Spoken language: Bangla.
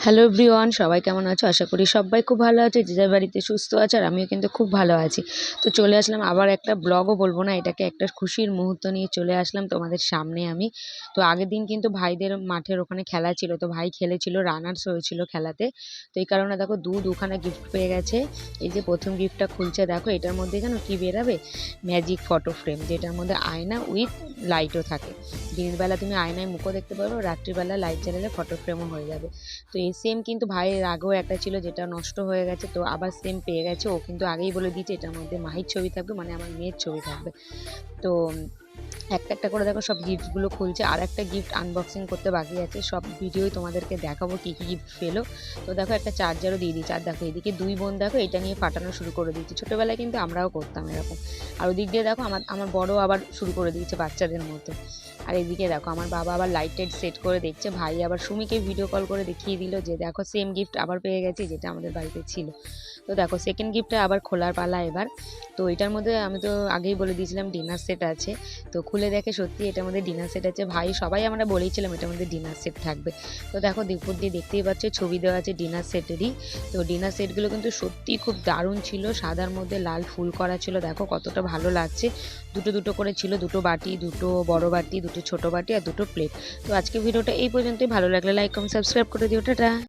হ্যালো এভরিওয়ান, সবাই কেমন আছো? আশা করি সবাই খুব ভালো আছে, যে যার বাড়িতে সুস্থ আছে। আর আমিও কিন্তু খুব ভালো আছি। তো চলে আসলাম আবার একটা ব্লগও বলবো না, এটাকে একটা খুশির মুহূর্ত নিয়ে চলে আসলাম তোমাদের সামনে আমি। তো আগের দিন কিন্তু ভাইদের মাঠের ওখানে খেলা ছিল, তো ভাই খেলেছিল, রানার্স হয়েছিল খেলাতে। তো এই কারণে দেখো দুখানা গিফট পেয়ে গেছে। এই যে প্রথম গিফটটা খুলছে, দেখো এটার মধ্যে জানো কি বেরাবে? ম্যাজিক ফটো ফ্রেম, যেটার মধ্যে আয়না উইথ লাইটও থাকে। দিনের বেলা তুমি আয়নায় মুখও দেখতে পারো, রাত্রিবেলা লাইট জ্বালালে ফটো ফ্রেমও হয়ে যাবে। তো এই সেম কিন্তু ভাইয়ের আগেও একটা ছিল, যেটা নষ্ট হয়ে গেছে, তো আবার সেম পেয়ে গেছে। ও কিন্তু আগেই বলে দিয়েছে এটার মধ্যে মাহির ছবি থাকবে, মানে আমার মেয়ের ছবি থাকবে। তো একটা একটা করে দেখো সব গিফটগুলো খুলছে, আর একটা গিফট আনবক্সিং করতে বাকি আছে। সব ভিডিওই তোমাদেরকে দেখাবো কী কী গিফট পেলো। তো দেখো একটা চার্জারও দিয়ে দিয়েছে, আর দেখো এদিকে দুই বোন দেখো এটা নিয়ে ফাটানো শুরু করে দিয়েছে। ছোটোবেলায় কিন্তু আমরাও করতাম এরকম। আর ওদিক দিয়ে দেখো আমার বড় আবার শুরু করে দিয়েছে বাচ্চাদের মতো। আর এদিকে দেখো আমার বাবা আবার লাইট টাইট সেট করে দেখছে। ভাই আবার সুমিকে ভিডিও কল করে দেখিয়ে দিল যে দেখো সেম গিফট আবার পেয়ে গেছি, যেটা আমাদের বাড়িতে ছিল। তো দেখো সেকেন্ড গিফটটা আবার খোলার পালা এবার। তো এটার মধ্যে আমি তো আগেই বলে দিয়েছিলাম ডিনার সেট আছে। তো খুলে দেখে সত্যি এটার মধ্যে ডিনার সেট আছে। ভাই সবাই আমরা বলেইছিলাম এটার মধ্যে ডিনার সেট থাকবে। তো দেখো দুপুর দিয়ে দেখতেই পাচ্ছ ছবি দেওয়া আছে ডিনার সেটেরই। তো ডিনার সেটগুলো কিন্তু সত্যিই খুব দারুণ ছিল, সাদার মধ্যে লাল ফুল করা ছিল। দেখো কতটা ভালো লাগছে। দুটো দুটো করে ছিল, দুটো বাটি, দুটো বড় বাটি, দুটো ছোট বাটি আর দুটো প্লেট। তো আজকে ভিডিওটা এই পর্যন্তই। ভালো লাগলে লাইক কমেন্ট সাবস্ক্রাইব করে দিও। টাটা।